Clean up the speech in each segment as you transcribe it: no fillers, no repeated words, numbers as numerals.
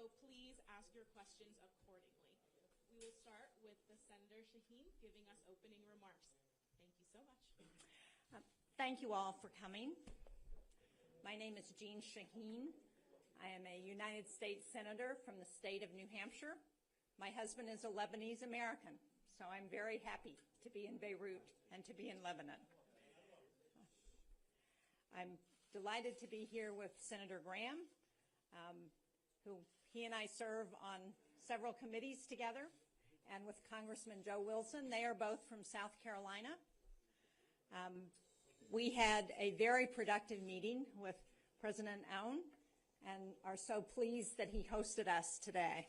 so please ask your questions accordingly. We will start with the Senator Shaheen giving us opening remarks. Thank you so much. Thank you all for coming. My name is Jean Shaheen. I am a United States Senator from the state of New Hampshire. My husband is a Lebanese American, so I'm very happy to be in Beirut and to be in Lebanon. I'm delighted to be here with Senator Graham, who he and I serve on several committees together, and with Congressman Joe Wilson. They are both from South Carolina. We had a very productive meeting with President Aoun and are so pleased that he hosted us today.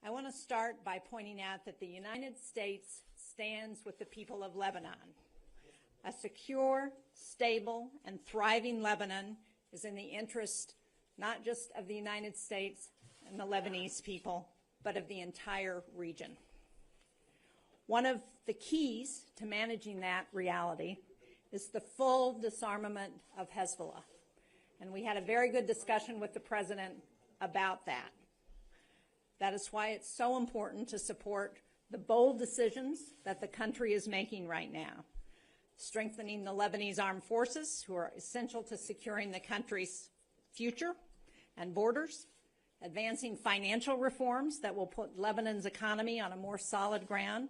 I want to start by pointing out that the United States stands with the people of Lebanon. A secure, stable, and thriving Lebanon is in the interest not just of the United States and the Lebanese people, but of the entire region. One of the keys to managing that reality is the full disarmament of Hezbollah. And we had a very good discussion with the President about that. That is why it's so important to support the bold decisions that the country is making right now. Strengthening the Lebanese armed forces, who are essential to securing the country's future and borders, advancing financial reforms that will put Lebanon's economy on a more solid ground.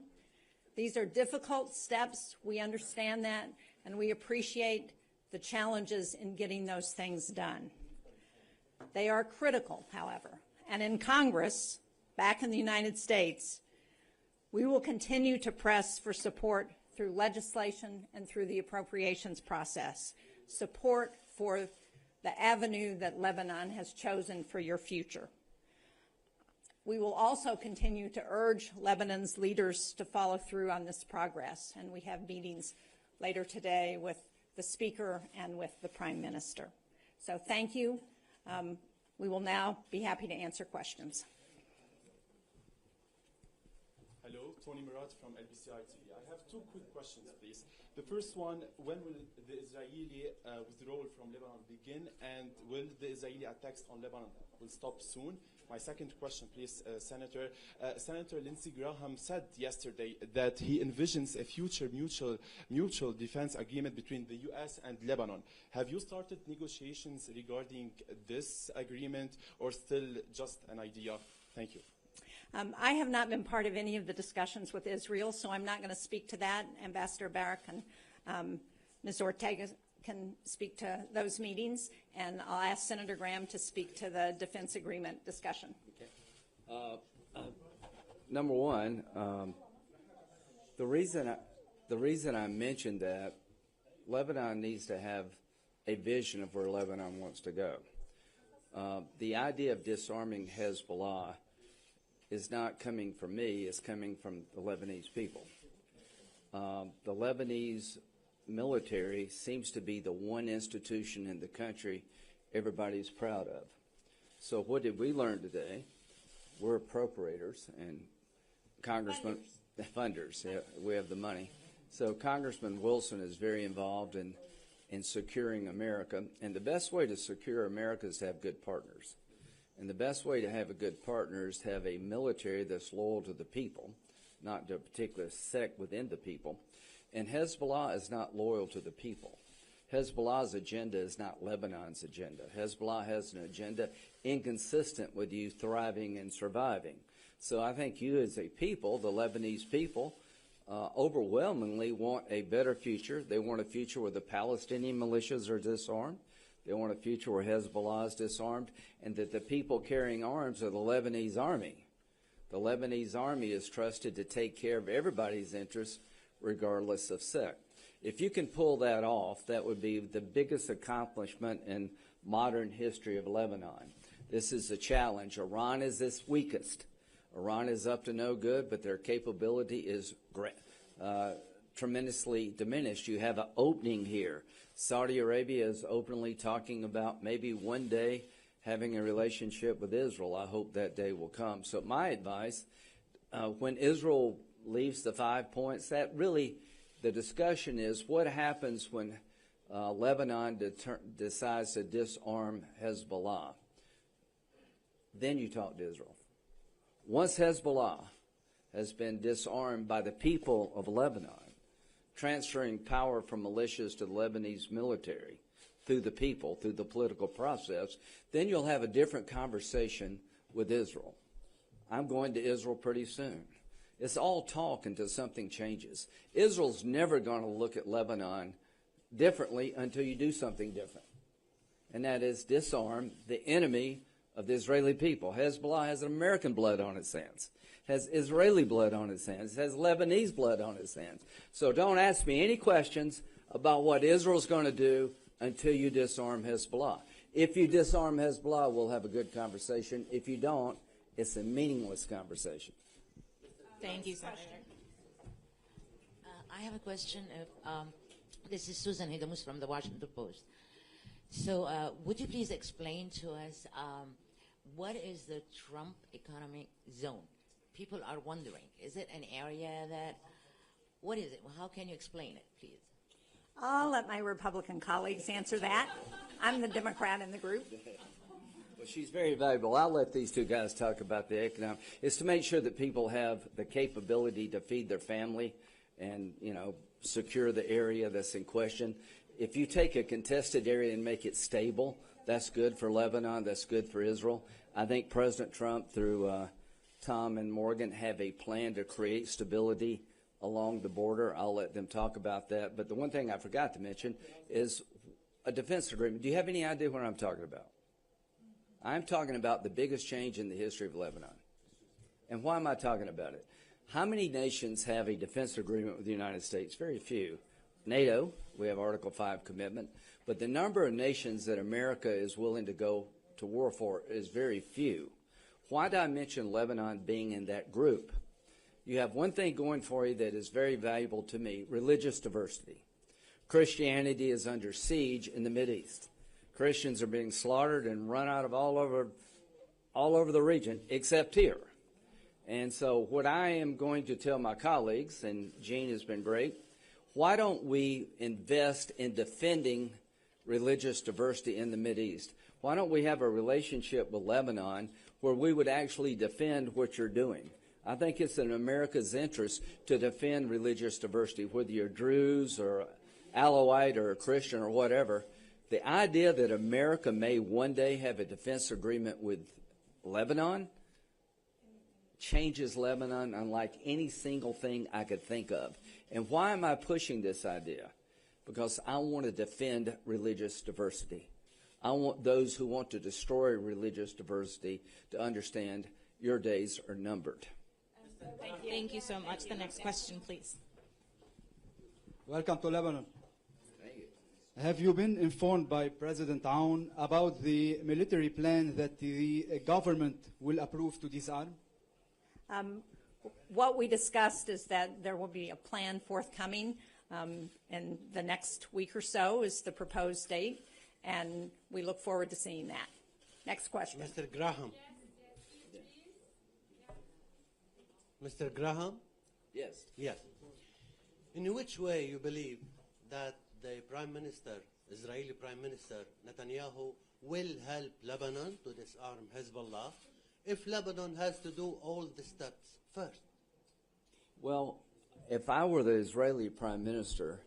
These are difficult steps. We understand that, and we appreciate the challenges in getting those things done. They are critical, however, and in Congress, back in the United States, we will continue to press for support through legislation and through the appropriations process, support for the avenue that Lebanon has chosen for your future. We will also continue to urge Lebanon's leaders to follow through on this progress, and we have meetings later today with the Speaker and with the Prime Minister. So thank you. We will now be happy to answer questions. Hello, Tony Murat from LBCI-TV. I have two quick questions, please. The first one, when will the Israeli withdrawal from Lebanon begin, and will the Israeli attacks on Lebanon will stop soon? My second question, please, Senator. Senator Lindsey Graham said yesterday that he envisions a future mutual defense agreement between the U.S. and Lebanon. Have you started negotiations regarding this agreement, or still just an idea? Thank you. I have not been part of any of the discussions with Israel, so I'm not going to speak to that. Ambassador Barrack and Ms. Ortega can speak to those meetings, and I'll ask Senator Graham to speak to the defense agreement discussion. Okay. Number one, the reason I mentioned that Lebanon needs to have a vision of where Lebanon wants to go. The idea of disarming Hezbollah is not coming from me, it's coming from the Lebanese people. The Lebanese military seems to be the one institution in the country everybody's proud of. So what did we learn today? We're appropriators and Congressman funders. Yeah, we have the money. So Congressman Wilson is very involved in securing America, and the best way to secure America is to have good partners. And the best way to have a good partner is to have a military that's loyal to the people, not to a particular sect within the people. And Hezbollah is not loyal to the people. Hezbollah's agenda is not Lebanon's agenda. Hezbollah has an agenda inconsistent with you thriving and surviving. So I think you as a people, the Lebanese people, overwhelmingly want a better future. They want a future where the Palestinian militias are disarmed. They want a future where Hezbollah is disarmed, and that the people carrying arms are the Lebanese army. The Lebanese army is trusted to take care of everybody's interests regardless of sect. If you can pull that off, that would be the biggest accomplishment in modern history of Lebanon. This is a challenge. Iran is its weakest. Iran is up to no good, but their capability is tremendously diminished. You have an opening here. Saudi Arabia is openly talking about maybe one day having a relationship with Israel. I hope that day will come. So my advice, when Israel leaves the 5 points, that really, the discussion is what happens when Lebanon decides to disarm Hezbollah. then you talk to Israel. Once Hezbollah has been disarmed by the people of Lebanon, transferring power from militias to the Lebanese military through the people, through the political process, then you'll have a different conversation with Israel. I'm going to Israel pretty soon. It's all talk until something changes. Israel's never going to look at Lebanon differently until you do something different. And that is disarm the enemy of the Israeli people. Hezbollah has American blood on its hands, has Israeli blood on its hands, has Lebanese blood on its hands. So don't ask me any questions about what Israel's going to do until you disarm Hezbollah. If you disarm Hezbollah, we'll have a good conversation. If you don't, it's a meaningless conversation. Thank you, Senator. I have a question. This is Susan Hidamus from the Washington Post. So would you please explain to us what is the Trump economic zone? People are wondering, is it an area that, what is it? How can you explain it, please? I'll let my Republican colleagues answer that. I'm the Democrat in the group. Well, she's very valuable. I'll let these two guys talk about the economic. It's to make sure that people have the capability to feed their family and, secure the area that's in question. If you take a contested area and make it stable, that's good for Lebanon, that's good for Israel. I think President Trump, through Tom and Morgan, have a plan to create stability along the border. I'll let them talk about that. But the one thing I forgot to mention is a defense agreement. Do you have any idea what I'm talking about? I'm talking about the biggest change in the history of Lebanon. And why am I talking about it? How many nations have a defense agreement with the United States? Very few. NATO, we have Article 5 commitment, but the number of nations that America is willing to go to war for is very few. Why did I mention Lebanon being in that group? You have one thing going for you that is very valuable to me, religious diversity. Christianity is under siege in the Mideast. Christians are being slaughtered and run out of all over the region, except here. And so what I am going to tell my colleagues, and Jean has been great, why don't we invest in defending religious diversity in the Mideast? Why don't we have a relationship with Lebanon where we would actually defend what you're doing? I think it's in America's interest to defend religious diversity, whether you're Druze or Alawite or a Christian or whatever. The idea that America may one day have a defense agreement with Lebanon changes Lebanon unlike any single thing I could think of. And why am I pushing this idea? Because I want to defend religious diversity. I want those who want to destroy religious diversity to understand your days are numbered. Thank you so much. The next question, please. Welcome to Lebanon. Thank you. Have you been informed by President Aoun about the military plan that the government will approve to disarm? What we discussed is that there will be a plan forthcoming in the next week or so is the proposed date, and we look forward to seeing that. Next question. Mr. Graham. Mr. Graham? Yes. Yes. In which way you believe that the Prime Minister, Israeli Prime Minister Netanyahu, will help Lebanon to disarm Hezbollah if Lebanon has to do all the steps first? Well, if I were the Israeli Prime Minister,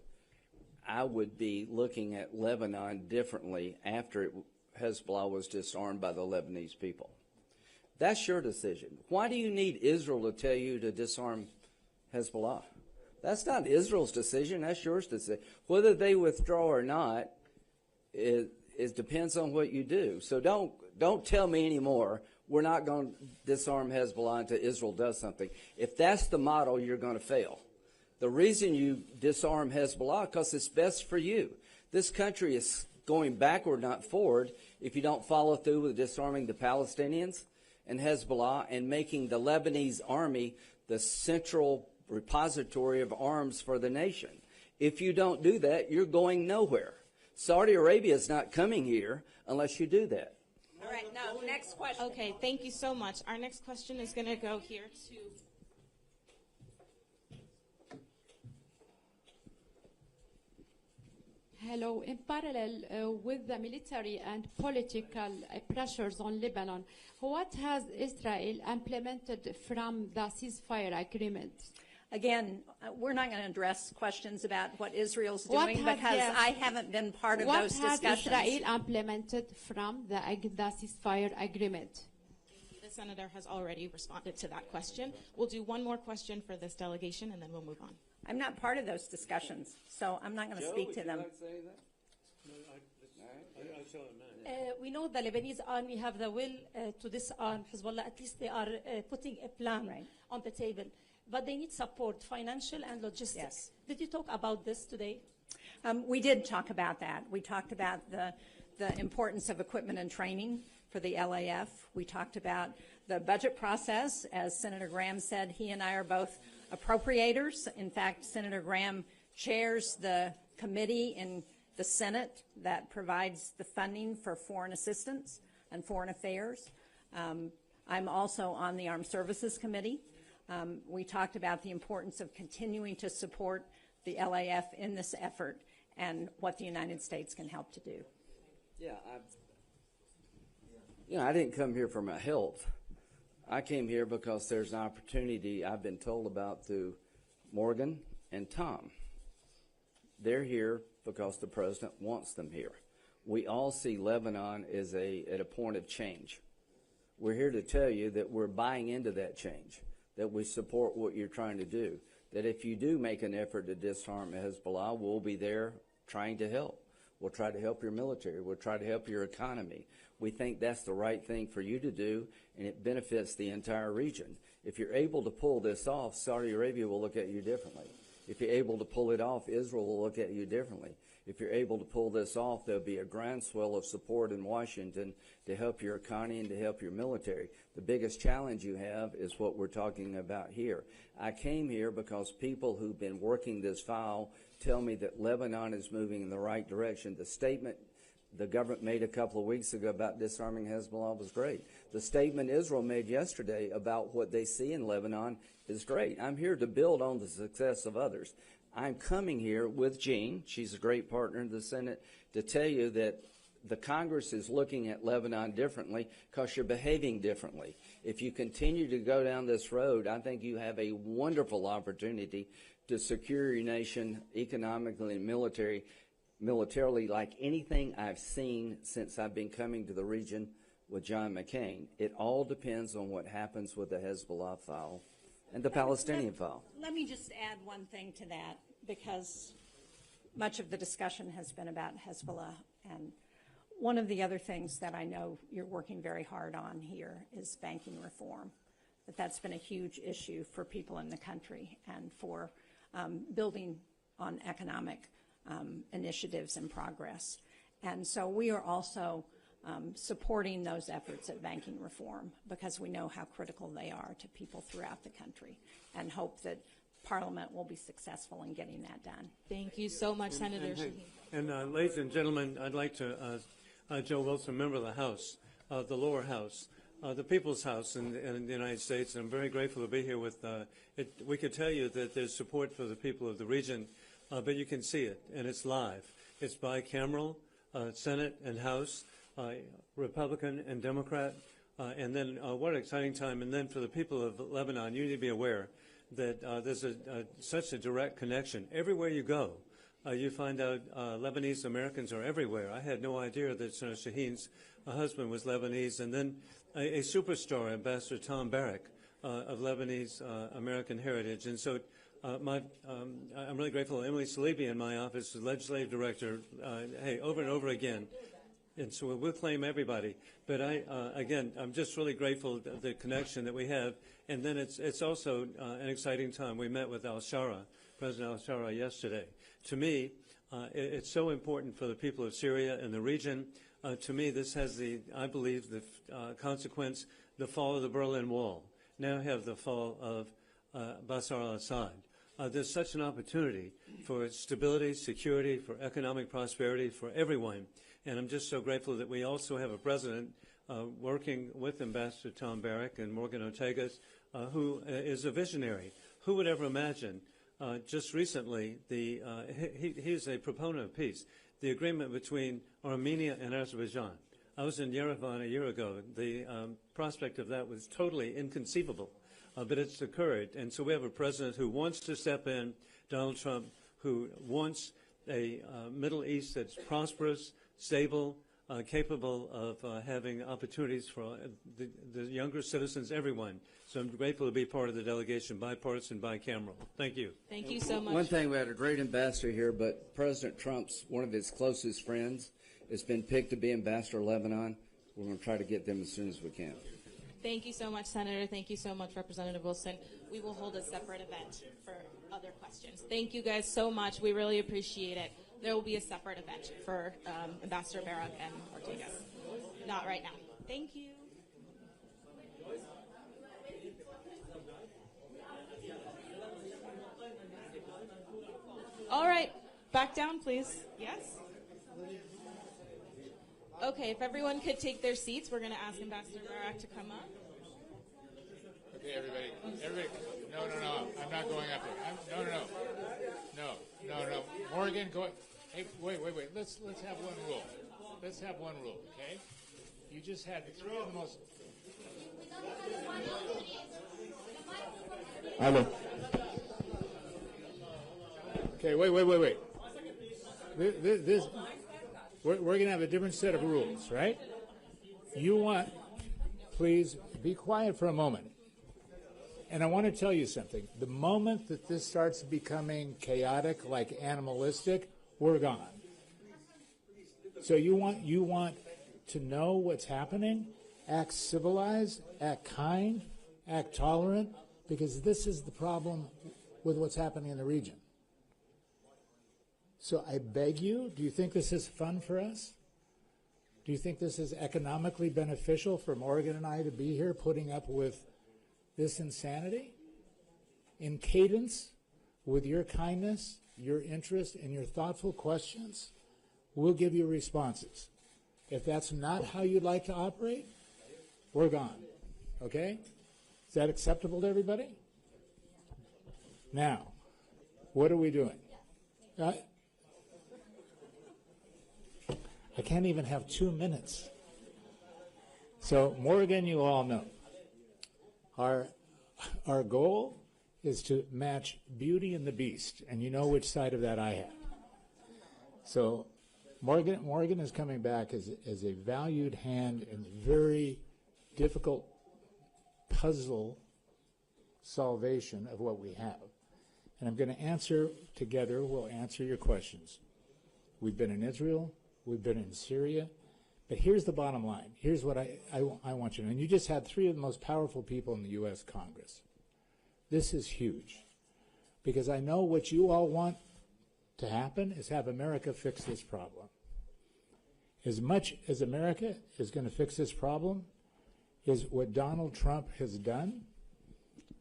I would be looking at Lebanon differently after Hezbollah was disarmed by the Lebanese people. That's your decision. Why do you need Israel to tell you to disarm Hezbollah? That's not Israel's decision. That's yours decision. Whether they withdraw or not, it depends on what you do. So don't tell me anymore, we're not going to disarm Hezbollah until Israel does something. If that's the model, you're going to fail. The reason you disarm Hezbollah, because it's best for you. This country is going backward, not forward, if you don't follow through with disarming the Palestinians and Hezbollah and making the Lebanese army the central repository of arms for the nation. If you don't do that, you're going nowhere. Saudi Arabia is not coming here unless you do that. All right, now, next question. Okay, thank you so much. Our next question is going to go here to... Hello. In parallel with the military and political pressures on Lebanon, what has Israel implemented from the ceasefire agreement? Again, we're not going to address questions about what Israel's doing because I haven't been part of those discussions. What has Israel implemented from the ceasefire agreement? The senator has already responded to that question. We'll do one more question for this delegation, and then we'll move on. I'm not part of those discussions, so I'm not going to speak to them. We know the Lebanese army have the will to disarm Hezbollah. At least they are putting a plan on the table. But they need support, financial and logistics. Yes. Did you talk about this today? We did talk about that. We talked about the importance of equipment and training for the LAF. We talked about the budget process. As Senator Graham said, he and I are both appropriators. In fact, Senator Graham chairs the committee in the Senate that provides the funding for foreign assistance and foreign affairs. I'm also on the Armed Services Committee. We talked about the importance of continuing to support the LAF in this effort and what the United States can help to do. Yeah, I didn't come here for my health. I came here because there's an opportunity I've been told about through Morgan and Tom. They're here because the president wants them here. We all see Lebanon as at a point of change. We're here to tell you that we're buying into that change, that we support what you're trying to do, that if you do make an effort to disarm Hezbollah, we'll be there trying to help. We'll try to help your military. We'll try to help your economy. We think that's the right thing for you to do, and it benefits the entire region. If you're able to pull this off, Saudi Arabia will look at you differently. If you're able to pull it off, Israel will look at you differently. If you're able to pull this off, there'll be a groundswell of support in Washington to help your economy and to help your military. The biggest challenge you have is what we're talking about here. I came here because people who've been working this file tell me that Lebanon is moving in the right direction. The statement the government made a couple of weeks ago about disarming Hezbollah was great. The statement Israel made yesterday about what they see in Lebanon is great. I'm here to build on the success of others. I'm coming here with Jean, she's a great partner in the Senate, to tell you that the Congress is looking at Lebanon differently because you're behaving differently. If you continue to go down this road, I think you have a wonderful opportunity to secure your nation economically and militarily like anything I've seen since I've been coming to the region with John McCain. It all depends on what happens with the Hezbollah file and the Palestinian file. Let me just add one thing to that, because much of the discussion has been about Hezbollah, and one of the other things that I know you're working very hard on here is banking reform. That's been a huge issue for people in the country and for building on economic initiatives and progress. And so we are also supporting those efforts at banking reform because we know how critical they are to people throughout the country, and hope that Parliament will be successful in getting that done. Thank you so much, Senator Shaheen. And ladies and gentlemen, I'd like to, Joe Wilson, member of the House, the lower house, the People's House in the United States, and I'm very grateful to be here with we could tell you that there's support for the people of the region, but you can see it, and it's live. It's bicameral, Senate and House, Republican and Democrat, and then what an exciting time. And then for the people of Lebanon, you need to be aware that there's such a direct connection. Everywhere you go, you find out Lebanese Americans are everywhere. I had no idea that Senator Shaheen's husband was Lebanese. And then a superstar, Ambassador Tom Barrack, of Lebanese American heritage. And so I'm really grateful. Emily Salibi in my office, the legislative director, over and over again. And so we'll claim everybody. But again, I'm just really grateful for the connection that we have. And then it's also an exciting time. We met with President al-Shara yesterday. To me, it's so important for the people of Syria and the region. To me, this has I believe, the consequence, the fall of the Berlin Wall. Now have the fall of Bashar al-Assad. There's such an opportunity for stability, security, for economic prosperity for everyone. And I'm just so grateful that we also have a president working with Ambassador Tom Barrack and Morgan Ortegas, who is a visionary. Who would ever imagine? Just recently, he's a proponent of peace. the agreement between Armenia and Azerbaijan. I was in Yerevan a year ago. The prospect of that was totally inconceivable, but it's occurred. And so we have a president who wants to step in, Donald Trump, who wants a Middle East that's prosperous, stable, capable of having opportunities for the younger citizens, everyone. So I'm grateful to be part of the delegation, bipartisan, bicameral. Thank you. Thank you so much. One thing, we had a great ambassador here, but President Trump's, one of his closest friends, has been picked to be ambassador to Lebanon. We're going to try to get them as soon as we can. Thank you so much, Senator. Thank you so much, Representative Wilson. We will hold a separate event for other questions. Thank you guys so much. We really appreciate it. There will be a separate event for Ambassador Barrack and Ortega. Not right now. Thank you. All right, back down, please. Yes? Okay, if everyone could take their seats, we're going to ask Ambassador Barrack to come up. Okay, everybody, no, I'm not going up there. No. Morgan, go. Hey, wait. Let's have one rule. Let's have one rule, okay? You just had three of the most. Hello. Okay, wait. We're going to have a different set of rules, right? Please be quiet for a moment. And I want to tell you something. The moment that this starts becoming chaotic, like animalistic, we're gone. So you want to know what's happening, act civilized, act kind, act tolerant, because this is the problem with what's happening in the region. So I beg you, do you think this is fun for us? Do you think this is economically beneficial for Morgan and I to be here putting up with this insanity? In cadence, with your kindness, your interest, and your thoughtful questions, we'll give you responses. If that's not how you'd like to operate, we're gone. Okay? Is that acceptable to everybody? Now, what are we doing? I can't even have 2 minutes. So, Morgan, you all know. Our goal is to match Beauty and the Beast, and you know which side of that I have. So, Morgan is coming back as a valued hand in a very difficult puzzle salvation of what we have. And I'm going to answer together, we'll answer your questions. We've been in Israel, we've been in Syria, but here's the bottom line. Here's what I want you to know. And you just had three of the most powerful people in the U.S. Congress. This is huge, because I know what you all want to happen is have America fix this problem. As much as America is going to fix this problem is what Donald Trump has done,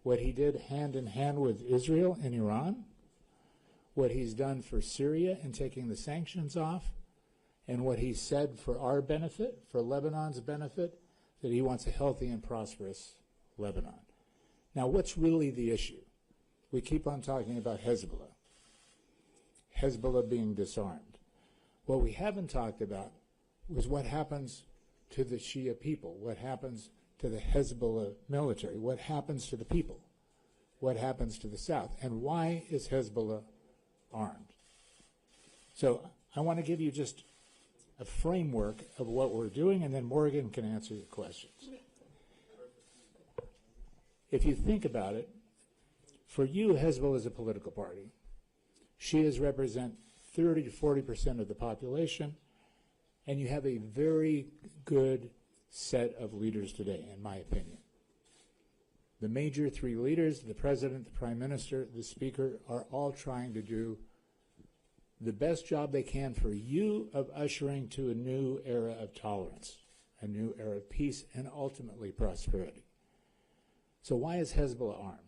what he did hand in hand with Israel and Iran, what he's done for Syria in taking the sanctions off, and what he said for our benefit, for Lebanon's benefit, that he wants a healthy and prosperous Lebanon. Now, what's really the issue? We keep on talking about Hezbollah. Hezbollah being disarmed. What we haven't talked about was what happens to the Shia people, what happens to the Hezbollah military, what happens to the people, what happens to the South, and why is Hezbollah armed? So I want to give you just a framework of what we're doing, and then Morgan can answer your questions. If you think about it, for you, Hezbollah is a political party. Shias represent 30 to 40% of the population, and you have a very good set of leaders today, in my opinion. The major three leaders, the president, the prime minister, the speaker, are all trying to do the best job they can for you of ushering to a new era of tolerance, a new era of peace, and ultimately prosperity. So why is Hezbollah armed?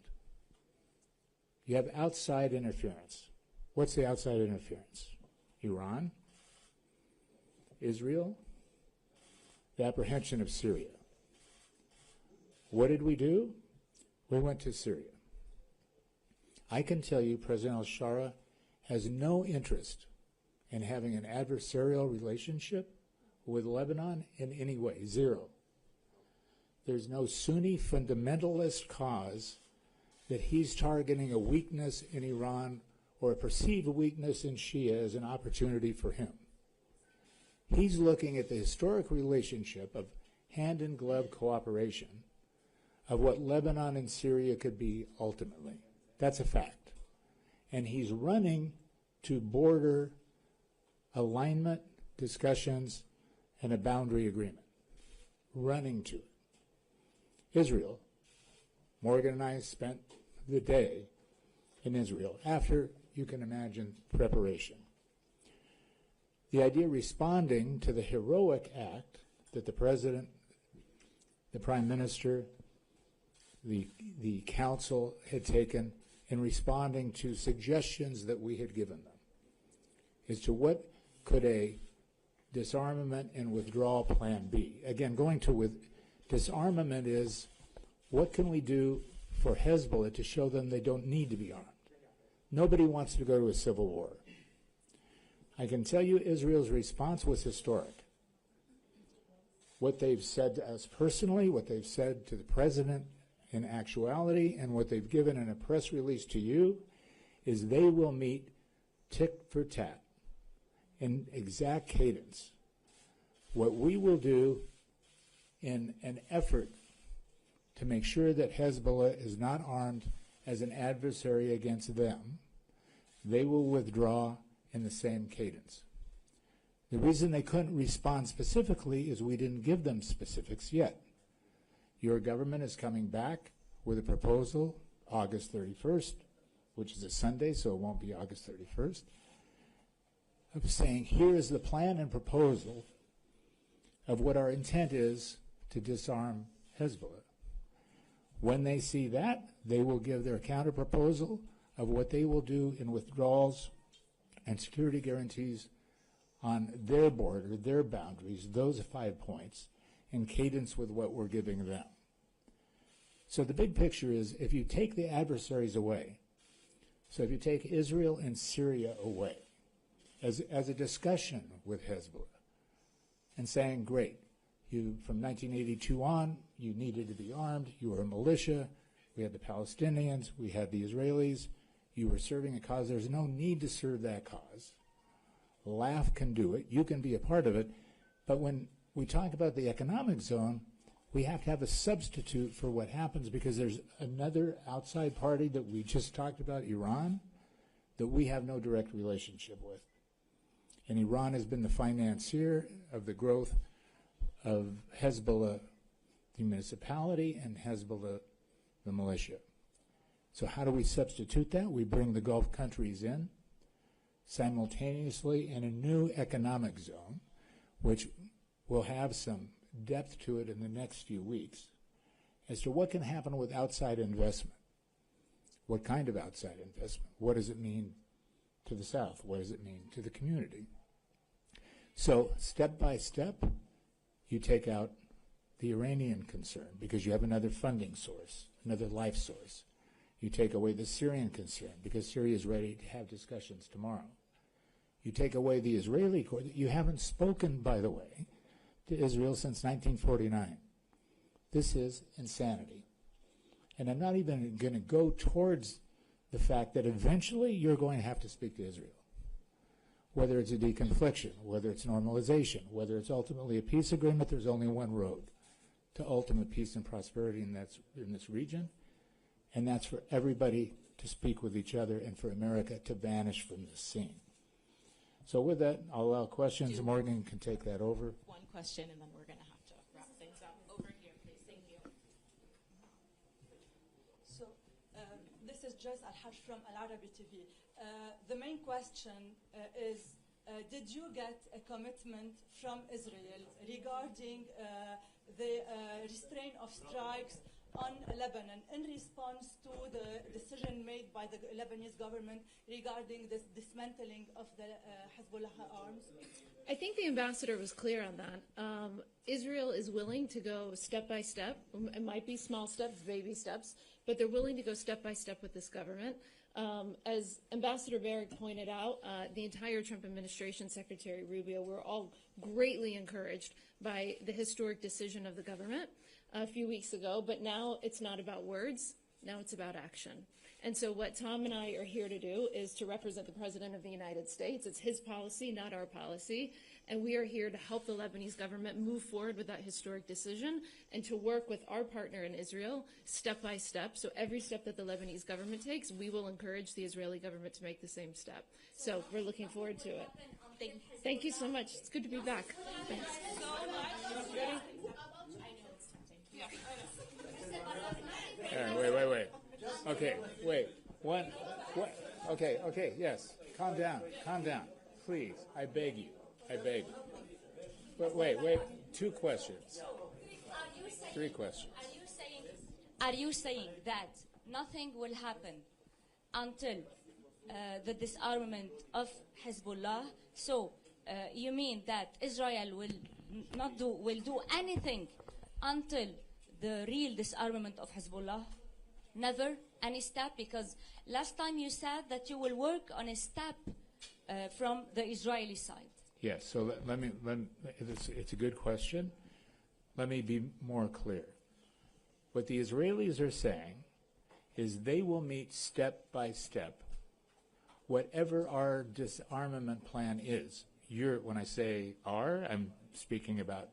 You have outside interference. What's the outside interference? Iran, Israel, the apprehension of Syria. What did we do? We went to Syria. I can tell you President al-Shara has no interest, in having an adversarial relationship with Lebanon in any way. Zero. There's no Sunni fundamentalist cause that he's targeting a weakness in Iran or a perceived weakness in Shia as an opportunity for him. He's looking at the historic relationship of hand-in-glove cooperation of what Lebanon and Syria could be ultimately. That's a fact. And he's running to border alignment, discussions, and a boundary agreement. Running to it. Israel, Morgan and I spent the day in Israel after, you can imagine, preparation. The idea responding to the heroic act that the President, the Prime Minister, the Council had taken in responding to suggestions that we had given them as to what could a disarmament and withdrawal plan be. Again, going to with disarmament is what can we do for Hezbollah to show them they don't need to be armed. Nobody wants to go to a civil war. I can tell you Israel's response was historic. What they've said to us personally, what they've said to the President in actuality, and what they've given in a press release to you is they will meet tick for tat in exact cadence. What we will do in an effort to make sure that Hezbollah is not armed as an adversary against them, they will withdraw in the same cadence. The reason they couldn't respond specifically is we didn't give them specifics yet. Your government is coming back with a proposal August 31st, which is a Sunday, so it won't be August 31st, of saying here is the plan and proposal of what our intent is to disarm Hezbollah. When they see that, they will give their counter proposal of what they will do in withdrawals and security guarantees on their border, their boundaries, those 5 points, in cadence with what we're giving them. So the big picture is if you take the adversaries away, so if you take Israel and Syria away as a discussion with Hezbollah and saying, great, you from 1982 on, you needed to be armed, you were a militia, we had the Palestinians, we had the Israelis, you were serving a cause, there's no need to serve that cause. LAF can do it, you can be a part of it, but when we talk about the economic zone, we have to have a substitute for what happens because there's another outside party that we just talked about, Iran, that we have no direct relationship with. And Iran has been the financier of the growth of Hezbollah, the municipality, and Hezbollah, the militia. So how do we substitute that? We bring the Gulf countries in simultaneously in a new economic zone, which will have some depth to it in the next few weeks, as to what can happen with outside investment. What kind of outside investment? What does it mean to the South? What does it mean to the community? So step by step, you take out the Iranian concern because you have another funding source, another life source. You take away the Syrian concern because Syria is ready to have discussions tomorrow. You take away the Israeli core. You haven't spoken, by the way, to Israel since 1949. This is insanity. And I'm not even going to go towards the fact that eventually you're going to have to speak to Israel. Whether it's a deconfliction, whether it's normalization, whether it's ultimately a peace agreement, there's only one road to ultimate peace and prosperity in this region, and that's for everybody to speak with each other and for America to vanish from this scene. So with that, I'll allow questions. Morgan can take that over. One question, and then we're going to have to wrap things up. Over here, please. Thank you. So this is Joyce Al-Haj from Al-Arabi TV. The main question is, did you get a commitment from Israel regarding the restraint of strikes on Lebanon in response to the decision made by the Lebanese government regarding this dismantling of the Hezbollah arms? I think the ambassador was clear on that. Israel is willing to go step by step. It might be small steps, baby steps, but they're willing to go step by step with this government. As Ambassador Barrack pointed out, the entire Trump administration, Secretary Rubio, were all greatly encouraged by the historic decision of the government a few weeks ago. But now it's not about words. Now it's about action. And so what Tom and I are here to do is to represent the President of the United States. It's his policy, not our policy. And we are here to help the Lebanese government move forward with that historic decision and to work with our partner in Israel step by step. So every step that the Lebanese government takes, we will encourage the Israeli government to make the same step. So we're looking forward to it. Thank you so much. It's good to be back. Thanks. Wait. Okay, wait. Okay, yes. Calm down. Please, I beg you. But wait. 2 questions. 3 questions. Are you saying that nothing will happen until the disarmament of Hezbollah? So you mean that Israel will do anything until the real disarmament of Hezbollah? Never any step? Because last time you said that you will work on a step from the Israeli side. Yes, so it's a good question. Let me be more clear. What the Israelis are saying is they will meet step by step whatever our disarmament plan is. When I say our, I'm speaking about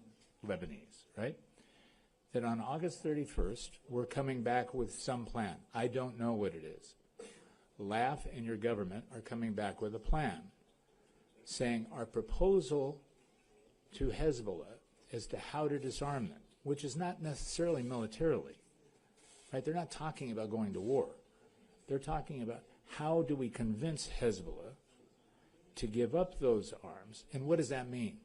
Lebanese, right? That on August 31st, we're coming back with some plan. I don't know what it is. LAF and your government are coming back with a plan saying our proposal to Hezbollah as to how to disarm them, which is not necessarily militarily, right? They're not talking about going to war. They're talking about how do we convince Hezbollah to give up those arms, and what does that mean?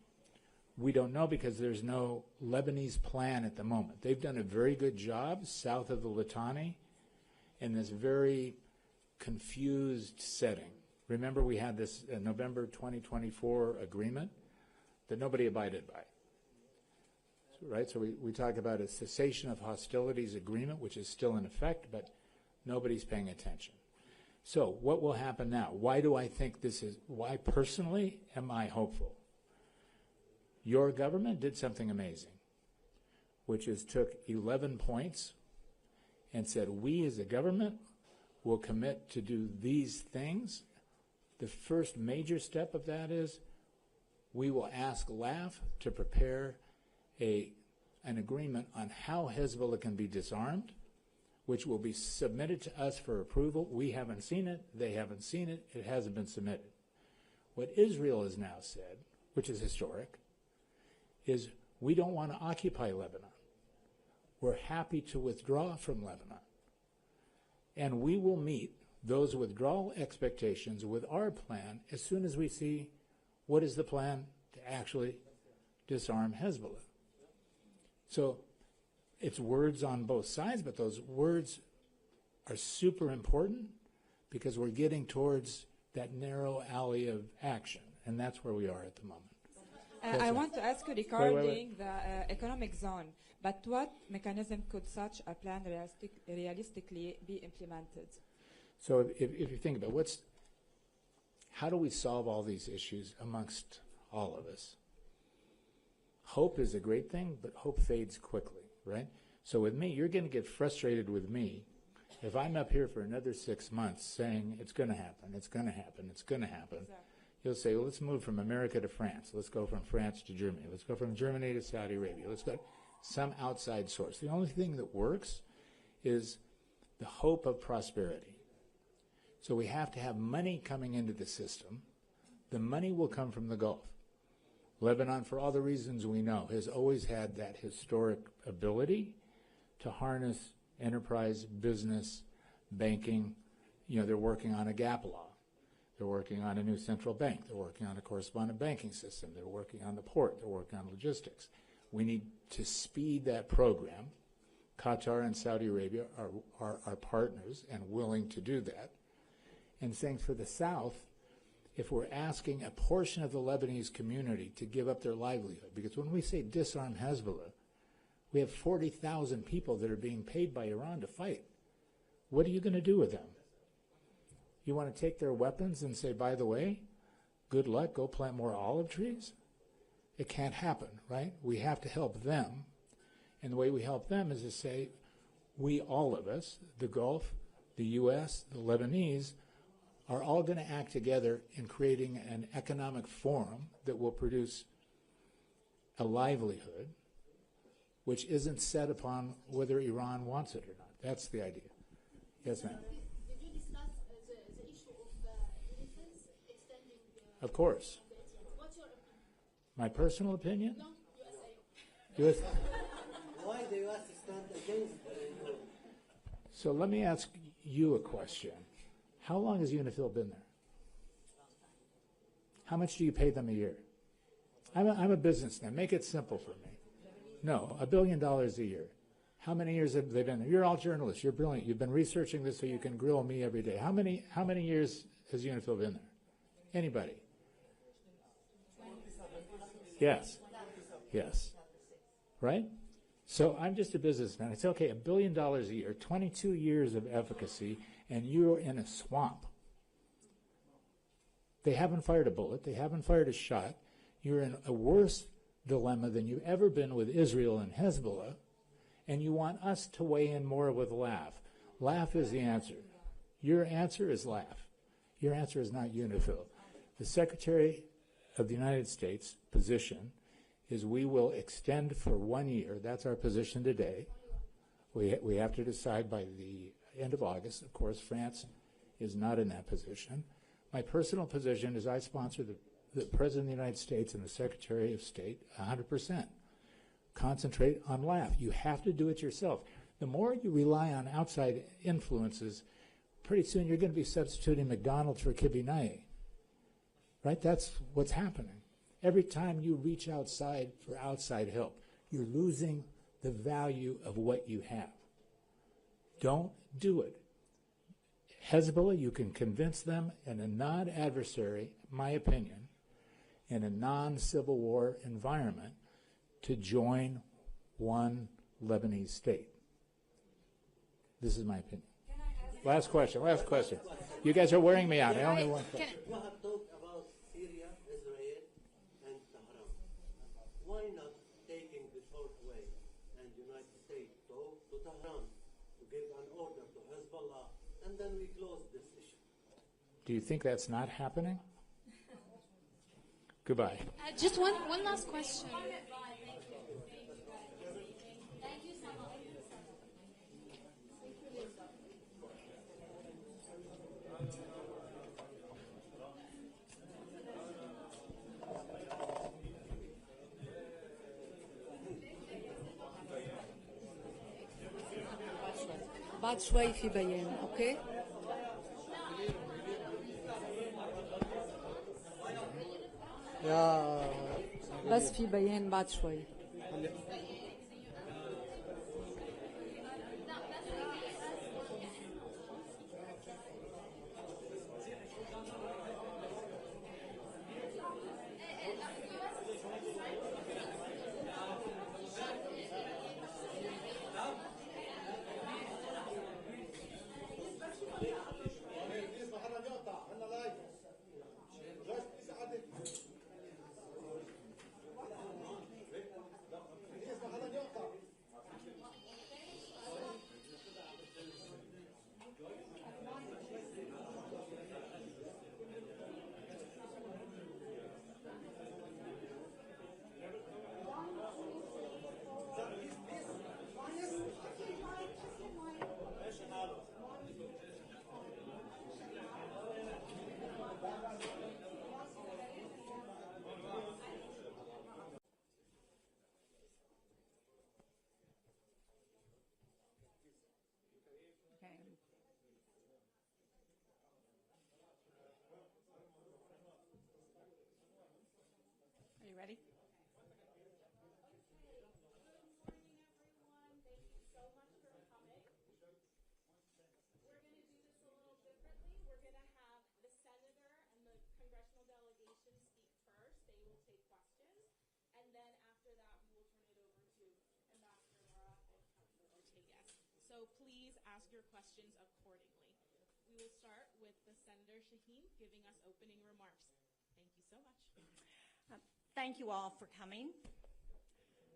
We don't know because there's no Lebanese plan at the moment. They've done a very good job south of the Litani in this very confused setting. Remember, we had this November 2024 agreement that nobody abided by, right? So we talk about a cessation of hostilities agreement, which is still in effect, but nobody's paying attention. So what will happen now? Why do I think this is, why personally am I hopeful? Your government did something amazing, which is took 11 points and said, we as a government will commit to do these things. The first major step of that is we will ask LAF to prepare an agreement on how Hezbollah can be disarmed, which will be submitted to us for approval. We haven't seen it. They haven't seen it. It hasn't been submitted. What Israel has now said, which is historic, is we don't want to occupy Lebanon. We're happy to withdraw from Lebanon. And we will meet those withdrawal expectations with our plan as soon as we see what is the plan to actually disarm Hezbollah. So it's words on both sides, but those words are super important because we're getting towards that narrow alley of action, and that's where we are at the moment. I want to ask you regarding the economic zone, but what mechanism could such a plan realistically be implemented? So if you think about how do we solve all these issues amongst all of us? Hope is a great thing, but hope fades quickly, right? So with me, you're going to get frustrated with me if I'm up here for another 6 months saying it's going to happen, it's going to happen, it's going to happen. Exactly. You'll say, well, let's move from America to France. Let's go from France to Germany. Let's go from Germany to Saudi Arabia. Let's go some outside source. The only thing that works is the hope of prosperity. So we have to have money coming into the system. The money will come from the Gulf. Lebanon, for all the reasons we know, has always had that historic ability to harness enterprise, business, banking. You know, they're working on a gap law. They're working on a new central bank. They're working on a correspondent banking system. They're working on the port. They're working on logistics. We need to speed that program. Qatar and Saudi Arabia are partners and willing to do that. And saying for the South, if we're asking a portion of the Lebanese community to give up their livelihood, because when we say disarm Hezbollah, we have 40,000 people that are being paid by Iran to fight. What are you going to do with them? You want to take their weapons and say, by the way, good luck, go plant more olive trees? It can't happen, right? We have to help them. And the way we help them is to say, we, all of us, the Gulf, the U.S., the Lebanese, are all going to act together in creating an economic forum that will produce a livelihood which isn't set upon whether Iran wants it or not. That's the idea. Yes, ma'am. Did you discuss the issue of UNIFILs extending the... Of course. What's your opinion? My personal opinion? No, USA. US. Why the U.S. stand against the... So let me ask you a question. How long has UNIFIL been there? How much do you pay them a year? I'm a businessman. Make it simple for me. No, $1 billion a year. How many years have they been there? You're all journalists. You're brilliant. You've been researching this so you can grill me every day. How many years has UNIFIL been there? Anybody? Yes. Yes. Right? So I'm just a businessman. I say, okay, $1 billion a year, 22 years of efficacy, and you're in a swamp. They haven't fired a bullet. They haven't fired a shot. You're in a worse dilemma than you've ever been with Israel and Hezbollah, and you want us to weigh in more with LAF. LAF is the answer. Your answer is LAF. Your answer is not UNIFIL. The Secretary of the United States position is we will extend for 1 year. That's our position today. We have to decide by the end of August. Of course, France is not in that position. My personal position is I sponsor the President of the United States and the Secretary of State 100%. Concentrate on LAF. You have to do it yourself. The more you rely on outside influences, pretty soon you're going to be substituting McDonald's for Kibinai. Right? That's what's happening. Every time you reach outside for outside help, you're losing the value of what you have. Don't do it. Hezbollah, you can convince them in a non-adversary, my opinion, in a non-civil war environment to join one Lebanese state. This is my opinion. Last question. You guys are wearing me out. I only want question. You have talked about Syria, Israel, and Tehran. Why not taking the short way and United States go to Tehran to give an order to Hezbollah, and then we close this issue? Do you think that's not happening? Goodbye. Just one last question. بعد شوي في بيان اوكي بس في بيان بعد شوي Are you ready? So please ask your questions accordingly. We will start with the Senator Shaheen giving us opening remarks. Thank you so much. Thank you all for coming.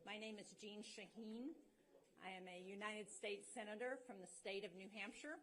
My name is Jean Shaheen. I am a United States Senator from the state of New Hampshire,